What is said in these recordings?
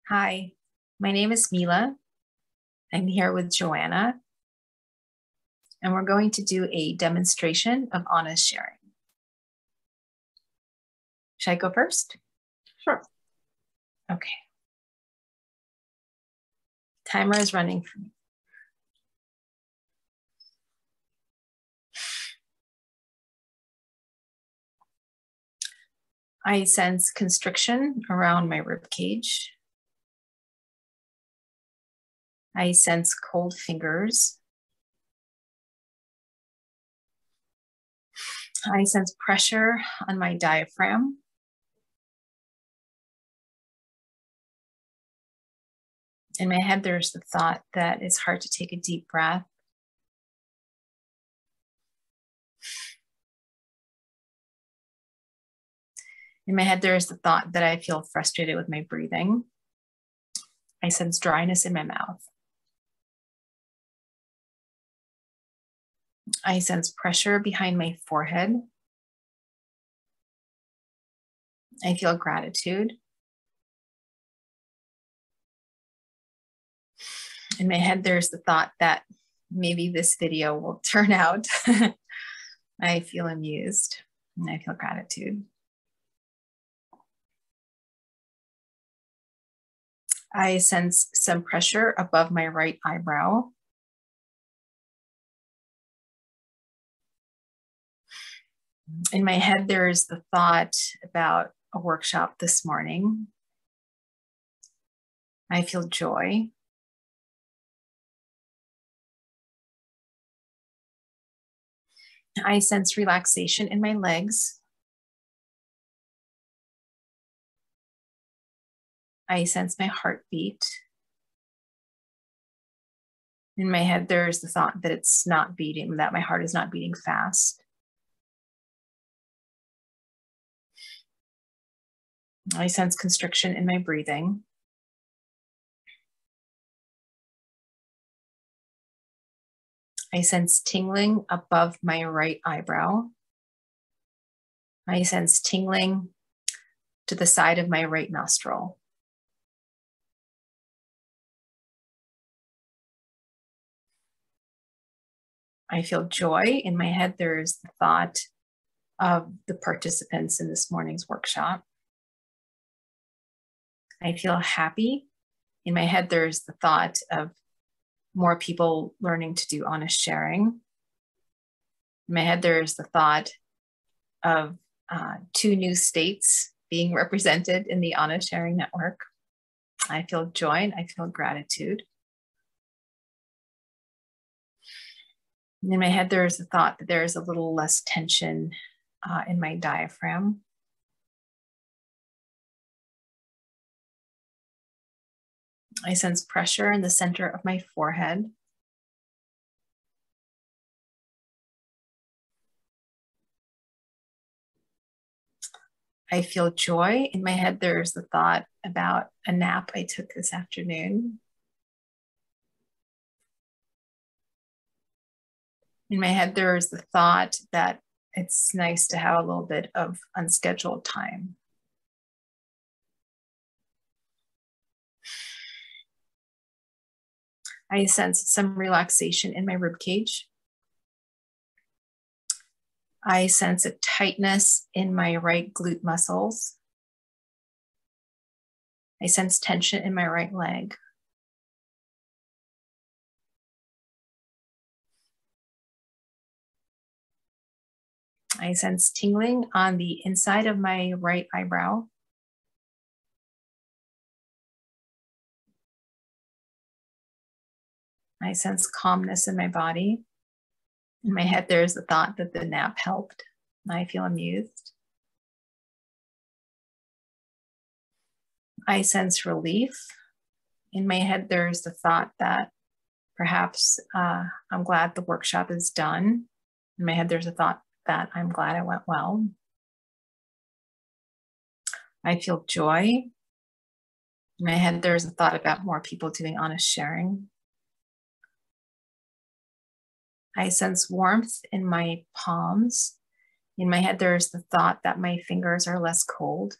Hi, my name is Mila. I'm here with Joanna, and we're going to do a demonstration of honest sharing. Should I go first? Sure. Okay. Timer is running for me. I sense constriction around my rib cage. I sense cold fingers. I sense pressure on my diaphragm. In my head, there's the thought that it's hard to take a deep breath. In my head, there's the thought that I feel frustrated with my breathing. I sense dryness in my mouth. I sense pressure behind my forehead. I feel gratitude. In my head, there's the thought that maybe this video will turn out. I feel amused and I feel gratitude. I sense some pressure above my right eyebrow. In my head, there's the thought about a workshop this morning. I feel joy. I sense relaxation in my legs. I sense my heartbeat. In my head, there's the thought that it's not beating, that my heart is not beating fast. I sense constriction in my breathing. I sense tingling above my right eyebrow. I sense tingling to the side of my right nostril. I feel joy. In my head, there's the thought of the participants in this morning's workshop. I feel happy. In my head, there's the thought of more people learning to do honest sharing. In my head, there's the thought of 2 new states being represented in the Honest Sharing Network. I feel joy and I feel gratitude. In my head, there's the thought that there's a little less tension in my diaphragm. I sense pressure in the center of my forehead. I feel joy. In my head, there's the thought about a nap I took this afternoon. In my head, there's the thought that it's nice to have a little bit of unscheduled time. I sense some relaxation in my rib cage. I sense a tightness in my right glute muscles. I sense tension in my right leg. I sense tingling on the inside of my right eyebrow. I sense calmness in my body. In my head, there's the thought that the nap helped. I feel amused. I sense relief. In my head, there's the thought that perhaps I'm glad the workshop is done. In my head, there's a thought that I'm glad it went well. I feel joy. In my head, there's a thought about more people doing honest sharing. I sense warmth in my palms. In my head, there's the thought that my fingers are less cold.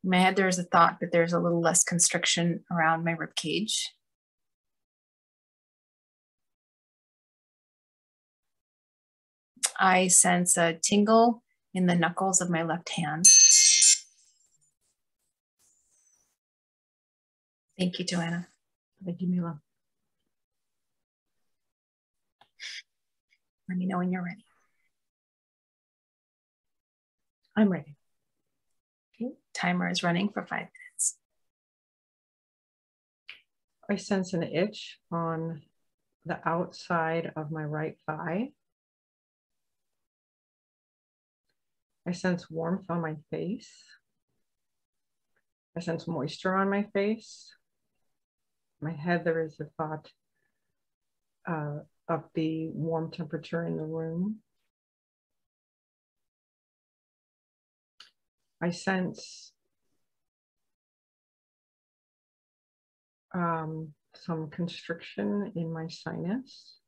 In my head, there is a thought that there's a little less constriction around my rib cage. I sense a tingle in the knuckles of my left hand. Thank you, Joanna. Thank you, Mila. Let me know when you're ready. I'm ready. Okay, timer is running for 5 minutes. I sense an itch on the outside of my right thigh. I sense warmth on my face. I sense moisture on my face. In my head, there is a thought of the warm temperature in the room. I sense some constriction in my sinus.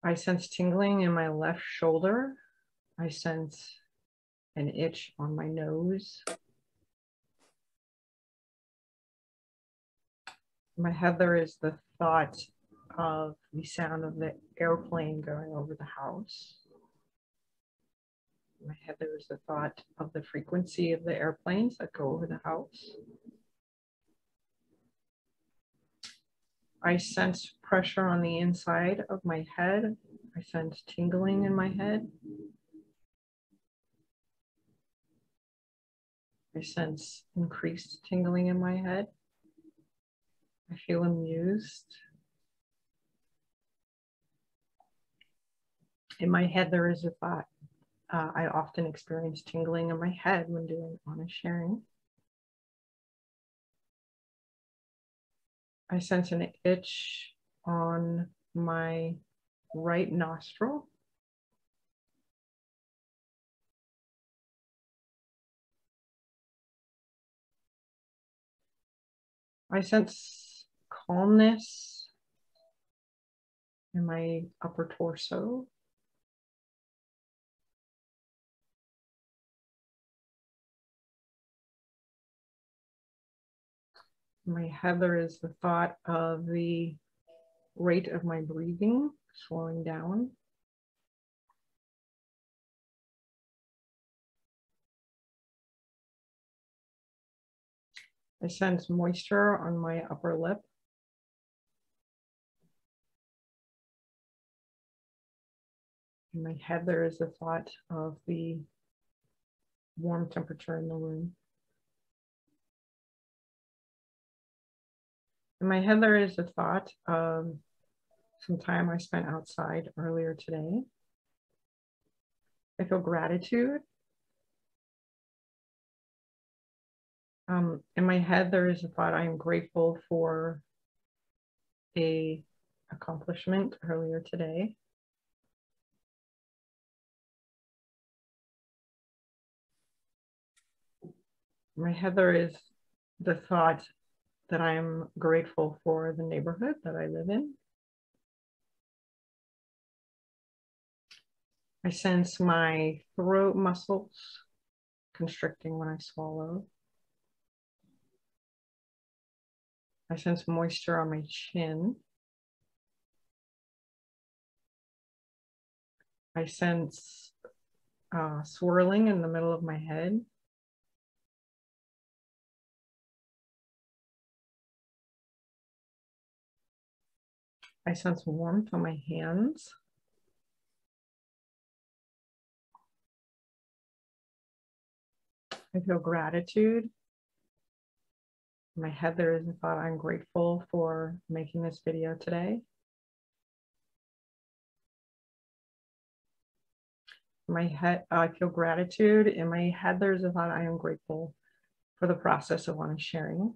I sense tingling in my left shoulder. I sense an itch on my nose. In my head, there is the thought of the sound of the airplane going over the house. In my head, there is the thought of the frequency of the airplanes that go over the house. I sense pressure on the inside of my head. I sense tingling in my head. I sense increased tingling in my head. I feel amused. In my head, there is a thought. I often experience tingling in my head when doing honest sharing. I sense an itch on my right nostril. I sense calmness in my upper torso. In my head, there is the thought of the rate of my breathing slowing down. I sense moisture on my upper lip. In my head, there is the thought of the warm temperature in the room. In my head, there is a thought of some time I spent outside earlier today. I feel gratitude. In my head, there is a thought I am grateful for an accomplishment earlier today. In my head, there is the thought that I am grateful for the neighborhood that I live in. I sense my throat muscles constricting when I swallow. I sense moisture on my chin. I sense swirling in the middle of my head. I sense warmth on my hands. I feel gratitude. In my head, there is a thought I'm grateful for making this video today. In my head, I feel gratitude. In my head, there's a thought I am grateful for the process of honest sharing.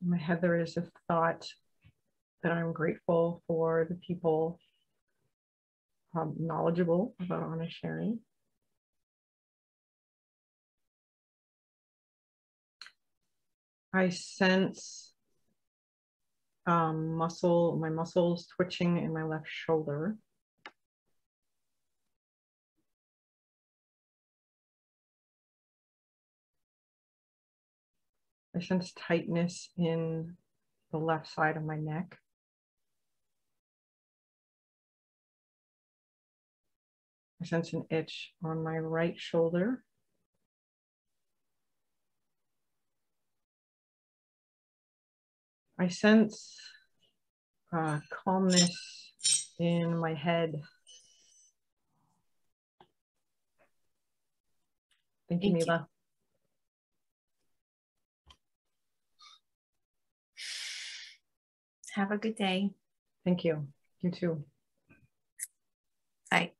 In my head, there is a thought that I'm grateful for the people knowledgeable about honest sharing. I sense my muscles twitching in my left shoulder. I sense tightness in the left side of my neck. I sense an itch on my right shoulder. I sense calmness in my head. Thank you, Mila. Have a good day. Thank you. You too. Bye.